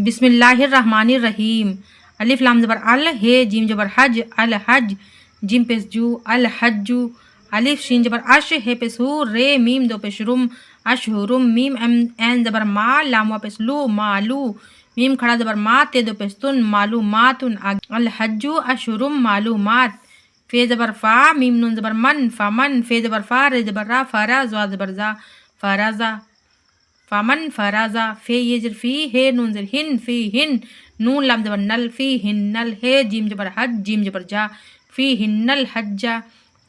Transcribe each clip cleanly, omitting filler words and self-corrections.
بسم اللہ الرحمن الرحیم الف لام زبر ال ہے جیم زبر حج الحج جیم پیش جو الحجو الف شین زبر اش ہے پیش ہو رے میم دو پیش رم اشہرم میم این زبر ما لام وا پیش لو مالو میم کھڑا زبر ما تے دو پیش تن معلوماتن الحجو اشہرم معلومات فے زبر فا میم نون زبر من فمن فے زبر فا رے زبر را فرا زوا زبر زا فرازا فمن فرازا فے یزر فی ہے نون زر ہن فی ہن نون لام زبر نل فی ہن نل ہے جیم زبر حج جیم زبر جا فی ہن الحجا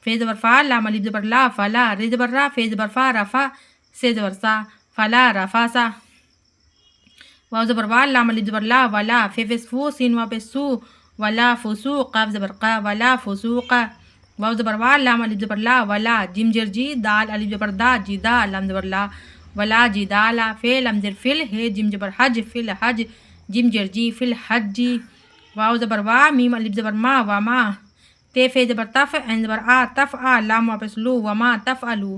فے زبر فا لام الف زبر لا فلا رے زبر را فے زبر فا رفا سے زبر سا فلا رفاسا واو زبر وا لام الف زبر لا ولا فے فیس فو سین وا پیس سو ولا فسوق قاف زبر قا ولا فسوقا واو زبر وا لام الف زبر لا ولا جیم جر جی دال الف زبر دا جی دا لام زبر لا ولا جدالا فے لام زر فل ہے جیم زبر حج فل حج جیم جر جی فل حج واو زبر وا میم الف زبر ما وما تے فے زبر تف عین زبر آ تف آ لام واپس لو وما تفعلو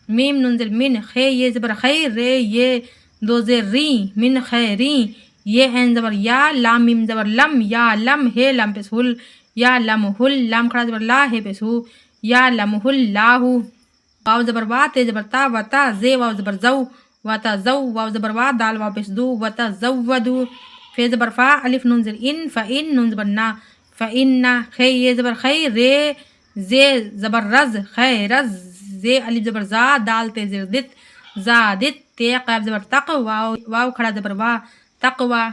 میم نون زر من خے یہ زبر خیر رے یہ دو زر ری من خیرین یہ عین زبر یا لام میم زبر لم یا لم ہے لام پیس ہل یا لم ہل لام کھڑا زبر لا ہے پیس ہو یا لم ہل لاہو واو زبر وا تے زبر تا وتا زے واو زبر زو وتا زو واو زبر وا دال واپس دو وتا زودو فے زبر فا الف نون زر ان فان نون زبر نا فإن خے یہ زبر خیر رے زے زبر رز خیرز زے الف زبر زا دال تے زر دت زادت تے قاف زبر تق واو کھڑا زبر وا تقوا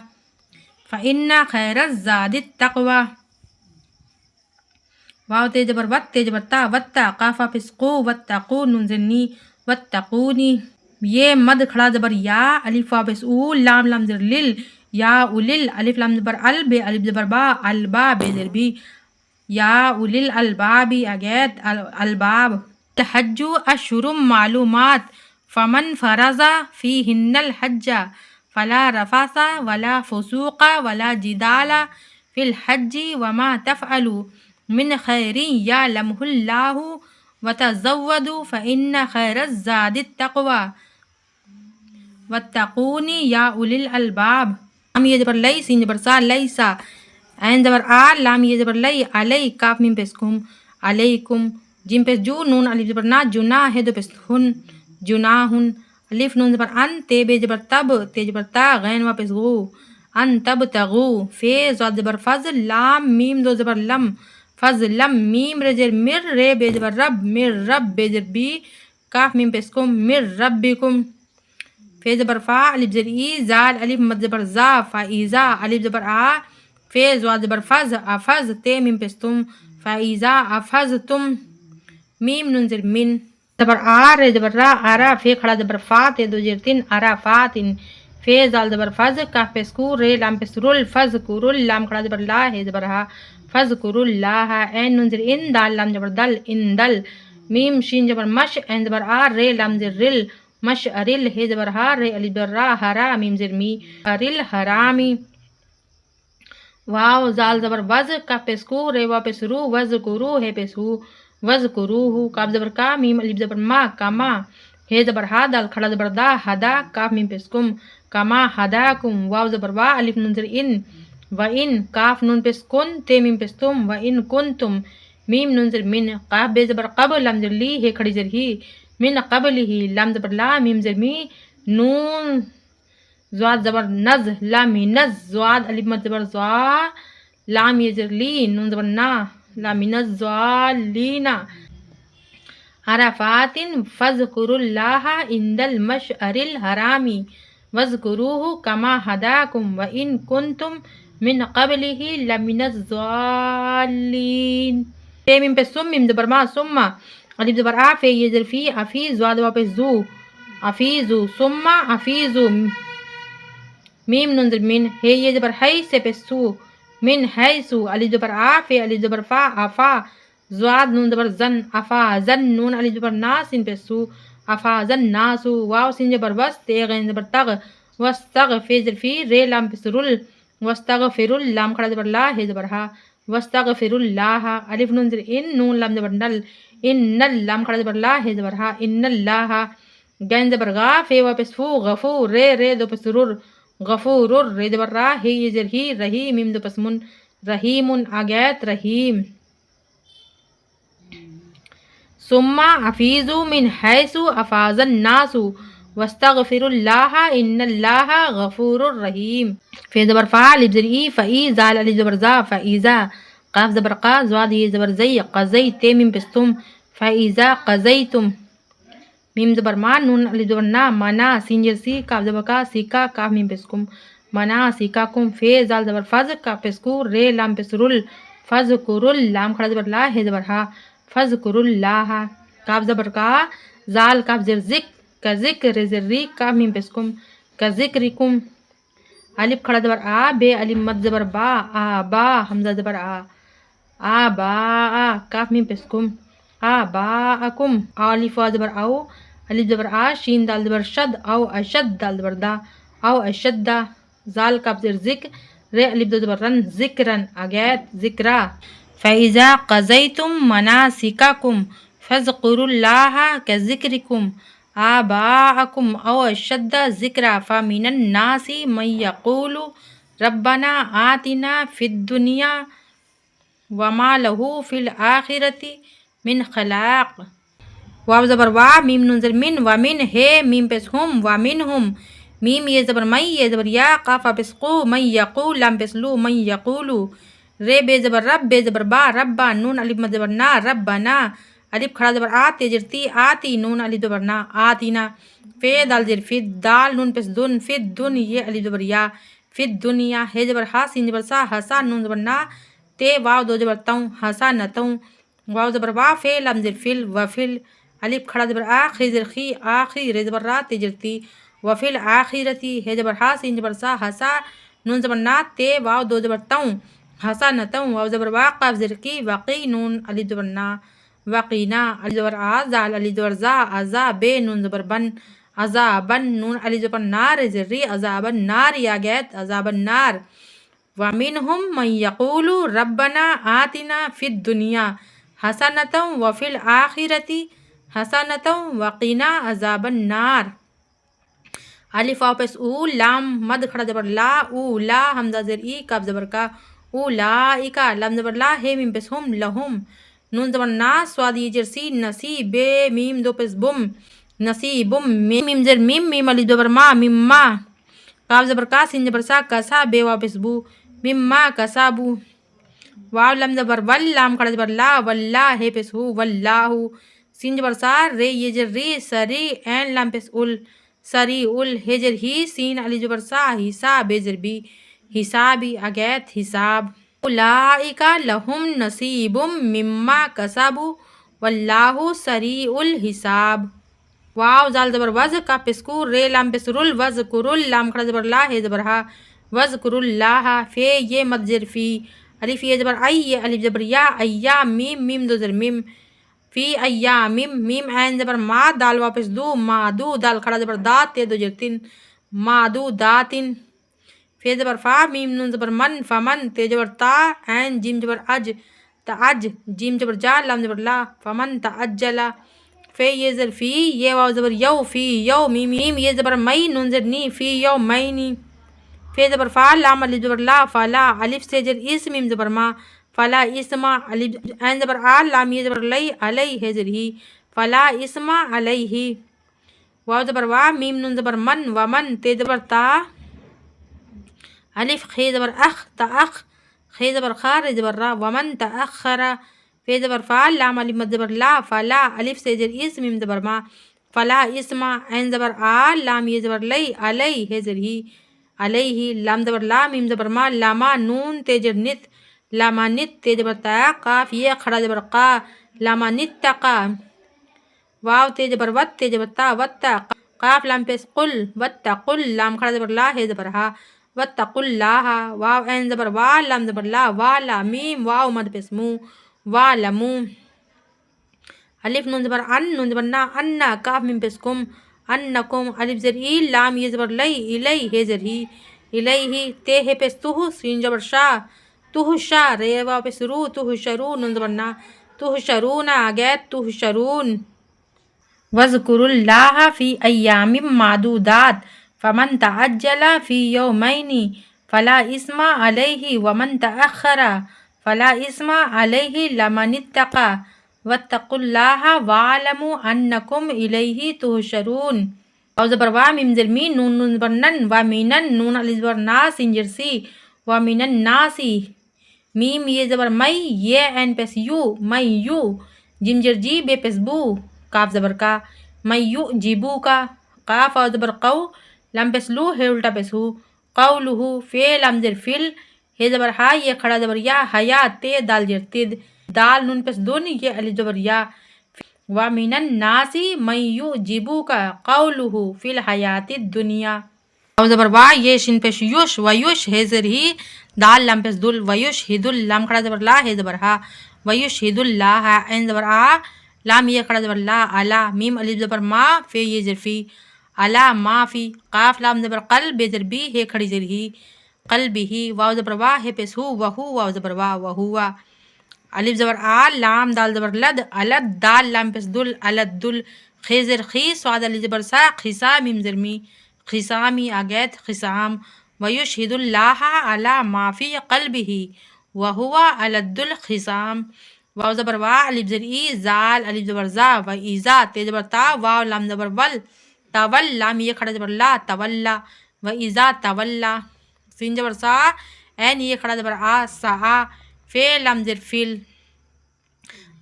فإن خیرز زادت تقوا واو تے زبر وت تے زبر تا وتا قافا پس قو وتقو نون زر نی وتقونی یہ مد کھڑا زبر یا الف واپس او لام لام زر لل یا اولل الف لام زبر ال بے الف زبر با البا بے زر بی یا اولل البابی اگیت الباب تحجو اشرم معلومات فمن فرضا فیہن الحج فلا رفاسا ولا فسوقا ولا جدالا فی الحج وما تفعلوا من خیر یعلمہ اللہ وتزودوا فإن خیر الزاد التقوی واتقونی یا اولی الالباب لام یہ زبر لئی سین زبر سا لیسا عین زبر آ لام یہ زبر لئی علی کاف میم پیس کم علیکم جیم پیس جو نون الف زبر نا جنا ہے دو پیس ہن جناہن الف نون زبر ان تے بے زبر تب تے زبر تا غین وا پیس غو ان تب تغو فے زاد زبر فض لام میم دو زبر لم فض لم میم رجر مر رے بے زبر رب مر رب بے زر بی کاف میم پیس کم مر ربکم فے زبر فا الف زر ای زال الف مد زبر زا فائزا الف زبر آ فے زواد زبر فض افض تے میم پیس تم فائزا افضتم میم نون زر من زبر آ رے زبر را آرا فے کھڑا زبر فا تے دو زر تن آرا فاتن فے زال زبر فض کاف پیس کو رے لام پیس رول فض کو رول لام کھڑا زبر لا ہے زبر ہا فض کو رول لا ہا این نون زر ان دال لام زبر دل ان دل میم شین زبر مش این زبر آ رے لام زر رل مش ارل ہے زبر ہا رے الف زبر را ہرا میم زر می ارل حرامی واو زال زبر وز کاف پیس کو رے وا پیس رو وز کو رو ہے پیس ہو وز کو روح کاف زبر کا میم الف زبر ما کما ہے زبر ہا دال کھڑا زبر دا ہدا کاف میم پیس کم کما ہداکم واو زبر وا الف نون زر ان و ان کاف نون پیس کن تے میم پیس تم و ان کنتم میم نون زر من قاف بے زبر قبل لام زر لی ہے کھڑی زر ہی من قبل ہی لام زبر لا میم زر می نون زواد زبر نز لام نز زواد الف مد زبر زوا لام یہ زر لی نون زبر نا لام نز زوالینا عرفات فاذکروا اللہ عند المشعر الحرامی واذکروہ کما ہداکم وان کنتم من قبلہ لمن الضالین تے میم پہ سم میم زبر ما ثم الف زبر آ فے یہ زر فی افیز زواد واپس زو افیزو ثم افیزو میم نون زر من ہے یہ زبر حی سے پہ سو من حیسو الف زبر آ فے الف زبر فا افا زواد نون زبر زن افا زن نون الف زبر نا سین پہ سو افا زن ناسو واو سین زبر وس تے غین زبر تغ وستغ فے زر فی رے لام پہ سرل وستغفر اللام کھڑا زبر لا ہے زبر ہا وستغفر اللہ الف نون زر ان نون لام زبر نل ان نل لام کھڑا زبر لا ہے زبر ہا ان اللہ غین زبر غا فے واپس فو غفور رے رے دو پس رر غفور ر زبر را ہے یہ زر ہی رحیم میم دو پس من رحیم آگیت رحیم ثم افیزوا من حیث افاض الناس واستغفروا اللہ ان اللہ غفور رحیم فی زبر فا الف زر ای فئی زال الف زبر زا فایزا قاف زبر قا زواد یہ زبر زی قزی تے میم پس تم فایزا قزیتم میم زبر ما نون الف زبر نا منا سین زر سی کاف زبر کا سیکا کاف میم پس کم منا سیکا کم فی زال زبر فز کاف پس کو رے لام پس رل فز کرل لام کھڑا زبر لا ہے زبر ہا فذکر اللہ کاف زبر کا زال کاف زر ذک کا ذکر زر ری کاف میم پس کم کا ذکرکم الف کھڑا زبر آ بے الف مد زبر با آ با حمزہ زبر آ با کاف میم پس کم آ با اکم الف وا زبر او الف زبر آ شین دال زبر شد او اشد دال زبر دا او اشد زال کاف زر ذک رے الف دو زبر رن ذکرن اگیت ذکرا فَإِذَا قَضَيْتُم مَنَاسِكَكُمْ فَاذْكُرُوا اللَّهَ كَذِكْرِكُمْ آبَاءَكُمْ أَوْ أَشَدَّ ذِكْرًا فَمِنَ النَّاسِ مَن يَقُولُ رَبَّنَا آتِنَا فِي الدُّنْيَا وَمَا لَهُ فِي الْآخِرَةِ مِنْ خَلَاقٍ واو زبر وا میم نون زر من ومن ہے میم پس ہم ومنہم میم یہ زبر مئی یہ زبر یا قاف پس قو من یقول لام پس لو من یقولو رے بے زبر رب بے زبر با ربا نون الف مد زبر نا ربنا الف کھڑا زبر آتے جرتی آتی نون الف زبر نا آتینا فی دال زر فی دال نون پس دن فی دن یہ الف زبر یا فی دنیا ہے زبر ہا سین زبر سا حسا نون زبر نا تے واو دو زبر توں حسا نتوں واو زبر وا فی لام زر فل وفل الف کھڑا زبر آ خی زر خی آخی رے زبر را تے جرتی وفل آخرتی ہے زبر ہا سین زبر سا حسا نون زبر نا تے واو دو زبر توں حسا نتوں واو زبر وا قاف زر کی وقی نون الف زبر نا وقینا الف زبر آ زال الف زبر زا ازا بے نون زبر بن عذابن نون الف زبر نار زر ری عذاب النار یا گیت عذاب النار ومنہم من یقول ربنا آتنا فی الدنیا حسنۃ وفی الآخرۃ حسنۃ وقنا عذاب النار الف واو پس او لام مد کھڑا زبر لا او لا حمزہ زر ای کاف زبر کا اولائکا لام زبر لا ہے میم پس ہم لہم نون زبر نا سواد یہ جرسی نصیب بے میم دو پس بم نصیبم میم زر میم میم الف زبر ما میم ما کاف زبر کا سین زبر سا کسا بے واو پس بو میم ما کسابو واو لام زبر ول لام کھڑا زبر لا واللہ ہے پس ہو واللہ سین زبر سا رے یہ جر ری سری این لام پس ال سری ال ہے جر ہی سین الف زبر سا حساب بے زر بی حسابی اگیت حساب اولئکا لہم نصیب مما کسبوا واللہ سریع الحساب واو زال زبر وز کا پسکو رے لام پس رل وز کرل لام کھڑا زبر لا ہے زبر ہا وز کرل اللہ فی یہ مد زر فی الف یہ زبر ای یہ الف زبر یا ایا میم میم دو زر میم فی ایا میم عین زبر ما دال واپس دو ما دو دال کھڑا زبر دات تے دو جرتن ما دو داتن فی زبر فا میم نون زبر من فمن تے زبر تا عین جیم زبر اج تعج جیم زبر جا لام زبر لا فمن تعجلا فی یہ زر فی یہ واو زبر یو فی یو میم یہ زبر مئی نون زر نی فی یو مینی فی زبر فا لام الف زبر لا فلا الف سے زر اس میم زبر ما فلا اسما الف عین زبر آ لام یہ زبر لی علی ہے زر ہی فلا اسما علیہ واو زبر وا میم نون زبر من ومن تے زبر تا الف خی زبر اخ تا اخ خی زبر خار زبر را ومن تاخر فی زبر فا لام الف مد زبر لا فلا الف سے زر اس میم زبر ما فلا اسما عین زبر آ لام یہ زبر لی علی ہے زر ہی علیہ لام زبر لا میم زبر ما لاما نون تے زر نت لاما نت تے زبر تا قاف یہ کھڑا زبر قا لاما نت تقا واو تے زبر وت تے زبر تا وتا قاف لام پس قل وتقل لام کھڑا زبر لا ہے زبر ہا واتقوا اللہ واو عین زبر وا لام زبر لا والا میم واو مد پس مو والمو الف نون زبر ان نون زبر نا انا کاف میم پس کم انکم الف زر ای لام یہ زبر لی الی ہے زر ہی الیہ تے ہے پس تو سین زبر شا تو شا رے واو پس رو تو شرو نون زبر نا تو شرون اگیت تو شرون وذکر اللہ فی ایام معدودات فمن تعجل فی یومین فلا اسم علیہ ومن تأخر فلا اسم علیہ لمن اتقى واتقوا اللہ واعلموا انکم الیہ تحشرون. واو زبر وا میم زر می نون نون زبر نن وا مینن نون الف زبر نا سین زر سی وا مینن ناسی میم یہ زبر مئی یہ این پیس یو مئی یو جیم زر جی بے پیس بو کاف زبر کا مئی یو جیبو کا قاف واو زبر قو لم پیس لو ہے الٹا پیس ہو قولہ فعل لم زر فل ہے زبر ہا یہ کھڑا زبر یا حیا تے دال زر تد دال نون پیس دون یہ الف زبر یا وَمِنَ النَّاسِ مَن يُعْجِبُكَ قَوْلُهُ فِي الْحَيَاةِ الدُّنْيَا. واو زبر وا یہ شین پیش یوش ویوش ہے زر ہی دال لام پیش دل ویشہد لام کھڑا زبر لا ہے زبر ہا ویشہد اللہ این زبر آ لام یہ کھڑا زبر لا علا میم الف زبر ما فی یہ زر فی علا ما فی قاف لام زبر قلب زر بی ہے کھڑی زر ہی قلبی ہی واو زبر وا ہے پیش ہو وہو واو زبر وا وہوا الف زبر آ لام دال زبر لد الد دال لام پیس دل الد دل خیزر خی سواد الف زبر سا خسا میم زر می خسامی آگیت خسام ویشہد اللہ علی ما فی قلبہ وہو الد الخسام واو زبر وا الف زر ای زال الف زبر زا و ایزا تے زبر تا واو لام زبر ول تول لام یہ کھڑا زبر لا تولا و ایزا تولا سین زبر سا این یہ کھڑا زبر آ سا فعل لام زر فل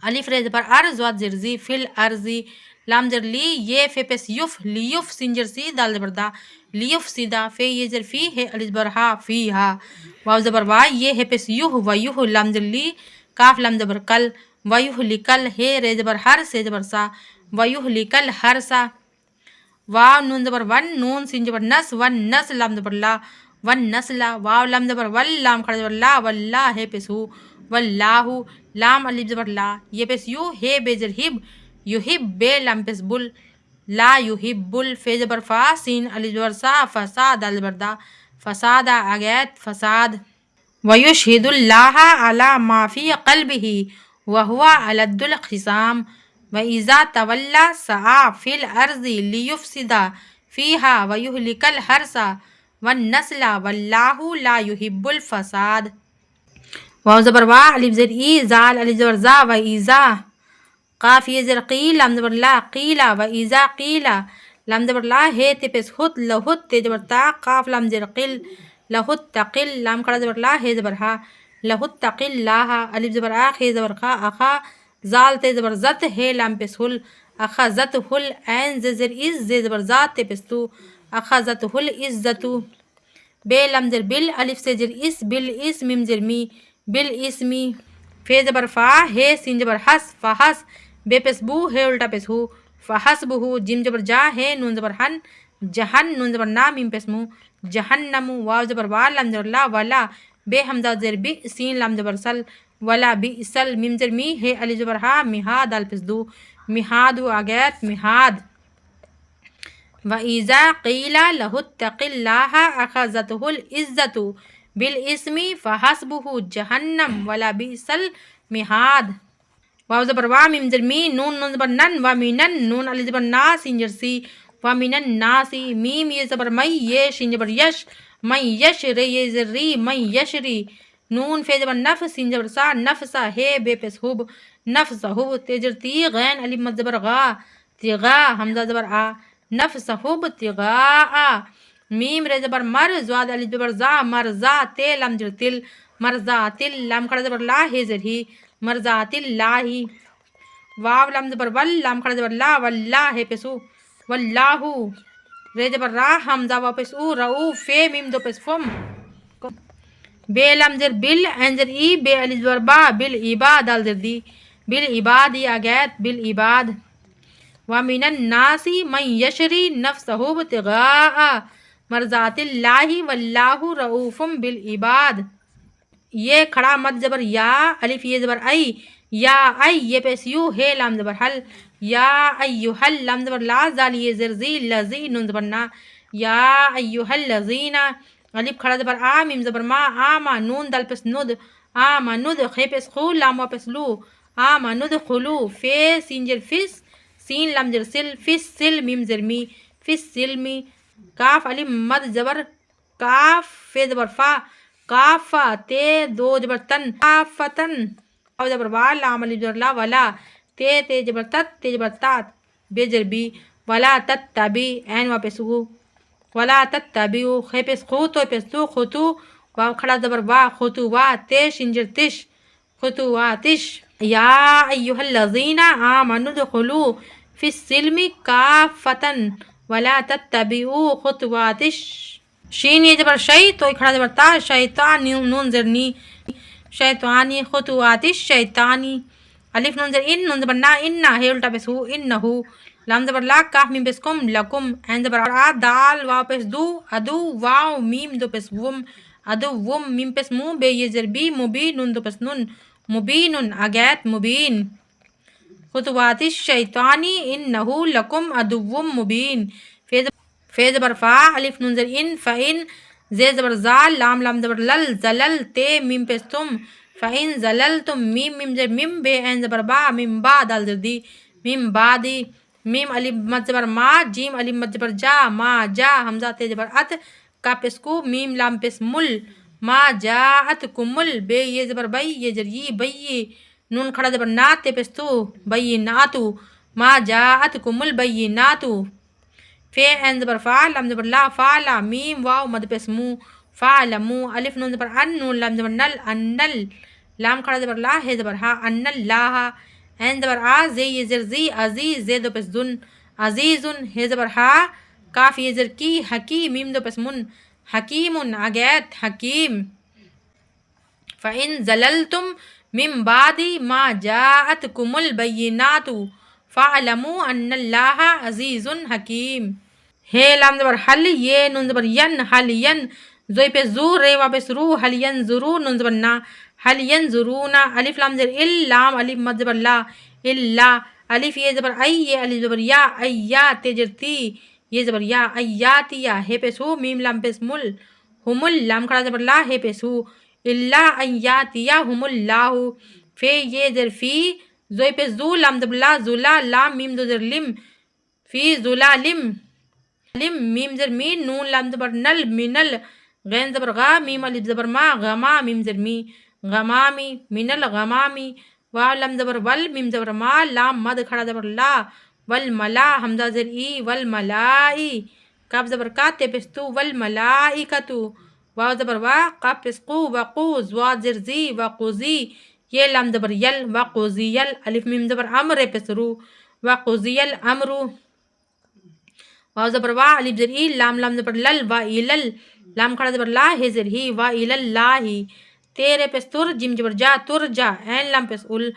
الف ر زبر ارز واد زر زی فل ارزی لام زر لی یہ فی پیس یف لیف سین زر سی دال زبر دا لیف سیدہ فی یہ زر فی ہے الف زبر ہا فی ہا واو زبر وا یہ ہے پیس یوہ و یوہ لام زر لی کاف لام زبر کل و یوہ لکل ہے ر زبر ہر سے زبر سا و یوہ لکل ہر سا واو نون زبر ون نون سین زبر نس ون نس لام زبر لا ون نسلا واو لام زبر ول لام کھڑا زبر لا واللہ ہے پیس ہو واللہ لام الف زبر لا یہ پیس یو ہے بے زر ہب یحب بے لام پیس بل لا یحب فی زبر فا سین الف زبر سا فساد دال زبر دا فساد آگیت فساد ویشہد اللہ علی ما فی قلبہ وہو الد الخسام وَإِذَا تَوَلَّى سَعَى فِي الْأَرْضِ لِيُفْسِدَ فِيهَا وَيُهْلِكَ الْحَرْثَ وَالنَّسْلَ وَاللَّهُ لَا يُحِبُّ الْفَسَادَ. واو زبر وا الف زر ای زال الف زبر زا و ایزا قاف یہ زر قیل لام زبر لا قیلا و ایزا قیلا لام زبر لا ہے تے پیس خط لہت تے زبر تا قاف لام زر قل لہت تقل لام کھڑا زبر لا ہے زبر ہا لہت تقل لاہا الف زبر آ ہے زبر خا اخا زال تے زبر زت ہے لام پیس ہل اخا زت ہل این زر از زبر زات تے پیس تو اخا زت ہل عزتو بے لام زر بل الف سے زر اس بل اس میم زر می بل اسمی فی زبر فا ہے سین زبر حس فحس بے پیس بو ہے الٹا پیس ہو فحسبہ جیم زبر جا ہے نون زبر ہن جہن نون زبر نا میم پیس مو جہنم واو زبر وا لام زبر لا ولا بے حمزہ زر بی سین لام زبر سل ولا بئسل میم زر می ہے الف زبر ہا مہاد دال پیس دو مہاد آگیت مہاد. وَإِذَا قِيلَ لَهُ اتَّقِ اللَّهَ أَخَذَتْهُ الْعِزَّةُ بِالْإِثْمِ فَحَسْبُهُ جَهَنَّمُ وَلَا بِئْسَ الْمِهَادُ. واو زبر وا میم زر می نون نون زبر نن و مینن نون الف زبر نا سین زر سی و مینن ناسی میم یہ زبر مئی یہ شین زبر یش مئی یش ری یہ زر ری مئی یشری نون فی زبر نف سین زبر سا نفسا ہے بے پیس ہوب نفس ہوب تیجر تی غین الف مد زبر غا تیغا حمزہ زبر آ نفس ہوب تیغا میم ر زبر مر زواد الف زبر زا مرزا تے لام زر تل مرزا تل لام کھڑا زبر لا ہے زر ہی مرضات اللہ واو لام زبر ول لام کھڑا زبر لا واللہ ہے پیسو واللہ ر زبر را حمزہ وا پیسو رؤوف فے میم دو پیس فم بے لام زر بل این زر ای بے الف زبر با بالعباد دال زر دی بالعباد آگیت بالعباد. ومن الناس من یشری نفسہ ابتغاء مرضات اللہ واللہ رؤوف بالعباد. یہ کھڑا مد زبر یا الف یہ زبر ای یا ای یہ پیس یو ہے لام زبر حل یا ایہل لام زبر لا زال یہ زر زی لذی نون زبر نا یا ایہل لذین الف کھڑا زبر آ میم زبر ما آما نون دال پیس ند آما ند خی پیس خو لام وا پیس لو آما ند خلو فی سین زر فس سین لام زر سل فس سل میم زر می فس سلمی کاف الف مد زبر کاف فے زبر فا کافا تے دو زبر تن کافتن واو زبر وا لام الف زبر لا ولا تے زبر تت تے زبر تات بے زبر بی ولا تتبی عین واو پیش ہو ولا تتبعوا خے پیش خو تو پیش تو خطو واو کھڑا زبر وا خطو وا تے شنجر تش خطواتش یا ایھا الذین آمنوا ادخلوا فی السلم کافۃ ولا تتبعوا خطوات شین یہ زبر شی تو کھڑا زبر تا شیطان نون زر نی شیطانی خطوات الشیطانی الف نون زر ان نون زبر نا ان ہے الٹا پیش ہو انہو لام زبر لا کاف میم پیش کم لکم عین زبر آ دال واو پیش دو ادو واو میم دو پیش وم ادو وم میم پیش مو بے یہ زر بی مبین نون دو پیش نون مبین اگیت مبین خطوات الشیطانی انہو لکم عدو مبین فے زبر فا الف نون زر ان فإن زے زبر زال لام زبر لل زلل تے میم پیش تم فإن زللتم میم زر میم بے عین زبر با میم با دال زر دی میم با دی میم الف مد زبر ما جیم الف مد زبر جا ما جا حمزہ تے زبر ات کا پیش کو میم لام پیش مل ما جاءتکم بے یہ زبر بئی یہ زر ی بئی نون کھڑا زبر نات تے پیش تو بیناتو ما جاءتکم البیناتو فے عین زبر فا لام زبر لا فالا میم واو مد پیش مو فالمو الف نون زبر ان نون لام زبر نل انل لام کھڑا زبر لا ہے زبر ہا ان اللہ عین زبر آ زے یہ زر زی عزیز زے دو پیش دن عزیزن ہے زبر ہا کاف یہ زر کی حکی میم دو پیش من حکیم اگیت حکیم فإن زللتم من بعد ما جاءتكم البینات فاعلموا ان اللہ عزیز حکیم ہے لام زبر حل یہ نون زبر ین حل ین زوی پہ زو رے وا پہ سرو حل ین ضرور نون زبر نا حل ین ضرون الف لام زبر ال لام الف مد زبر لا الا الف یہ زبر ای یہ الف زبر یا ایا تجر تی یہ زبر یا ایاتیا ہے پہ سو میم لام پہ مل ہم لام کھڑا زبر لا ہے پہ سو الا ایاتیا ہم اللہ فے یہ زر فی زوی پہ زو لام زبر لا زلا لام میم دو زر لم فی زلا لم لم میم زر مین نون لام زبر نل منل غین زبر غا میم الف زبر ما غما میم زر می غمامی من الغمامی واو لام زبر ول میم زبر ما لام مد کھڑا زبر لا والملا حمزہ زر ای والملائی کاف زبر کا تے پستو والملائکتو واو زبر وا قاف پسقو وقوز واد زر زی وقوزی یہ لام زبر یل وقوزی یل الف میم زبر امر پسرو وقوزی الامرو واو زبر وا الف زر ای لام زبر لل وا ایلل لام کھڑا زبر لا ہے زر ہی وا ایللہ تیرے پس تر جیم زبر جا ترجا عین لام پس ال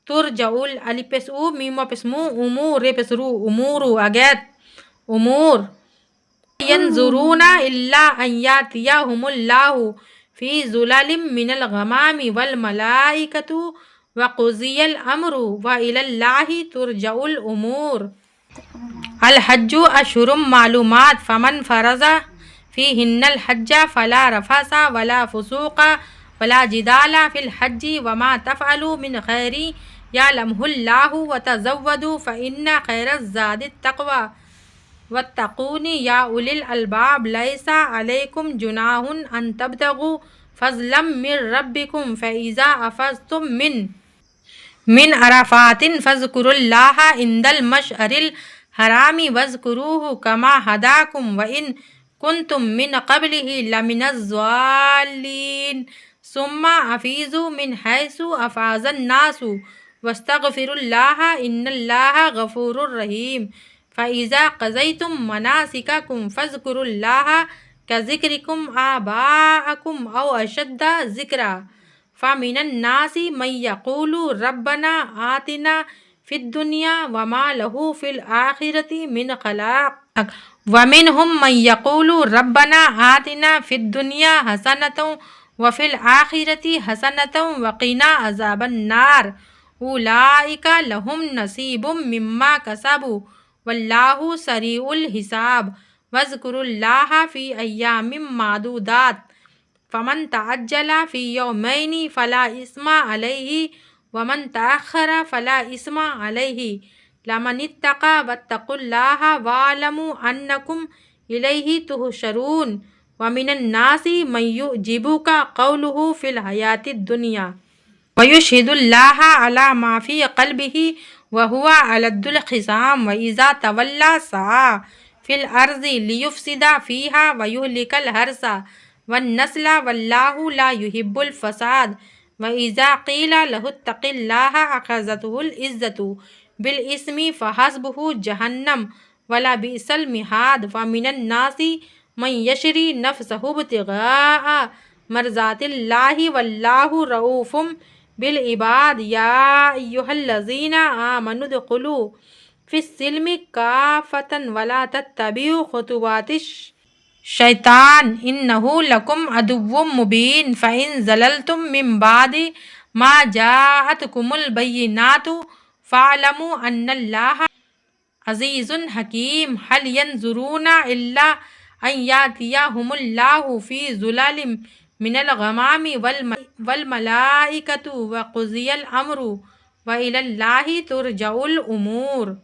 ترجعول الف پس او میم وا پس مو امور رے پس رو امورو اگیت امور ینظرون الا ان یاتیہم اللہ فی ظلال من الغمام والملائکۃ وقضی الامر والی اللہ ترجع الامور الحج اشہر معلومات فمن فرض فیہن الحج فلا رفث ولا فسوق ولا جدال فی الحج وما تفعلوا من خیر یعلمہ اللہ وتزودوا فإن خیر الزاد التقوی واتقون یا اولی الالباب لیس علیکم جناح ان تبتغوا فضلا من ربکم فإذا افضتم من عرفات فاذکروا اللہ عند المشعر الحرام واذکروہ کما ہداکم وإن کنتم من قبلہ لمن الضالین ثم افیضوا من حیث افاض الناس واستغفروا اللہ ان اللہ غفور رحیم فإذا قضیتم مناسککم فاذکروا اللہ کذکرکم آباءکم او اشد ذکرا فمن الناس من یقول ربنا آتنا فی الدنیا وما له فی الآخرۃ من خلاق ومنہم من یقول ربنا آتنا فی الدنیا حسنۃ وفی الآخرۃ حسنۃ وقنا عذاب النار اولئک لہم نصیب مما کسبوا واللہ سریع الحساب واذکروا اللہ فی ایام معدودات فمن تعجل فی یومین فلا اثم علیہ ومن تأخر فلا اثم علیہ لمن اتقى واتقوا اللہ واعلموا انکم إليه تحشرون ومن الناس من يعجبك قوله في الحياة الدنيا ويشهد الله على ما في قلبه وهو ألد الخصام وإذا تولى سعى في الأرض ليفسد فيها ويهلك الحرث والنسل والله لا يحب الفساد وإذا قيل له اتق الله أخذته العزة بالإثم فحسبه جهنم ولبئس المهاد ومن الناس من يشري نفسه ابتغاء مرضات الله والله رؤوف بالعباد يا أيها الذين آمنوا ادخلوا في السلم كافة ولا تتبعوا خطوات الشيطان إنه لكم عدو مبين فإن زللتم من بعد ما جاءتكم البينات فاعلموا أن الله عزيز حكيم هل ينظرون إلا أن يأتيهم الله في ظلال من الغمام والملائكة وقضي الأمر وإلى الله ترجع الأمور.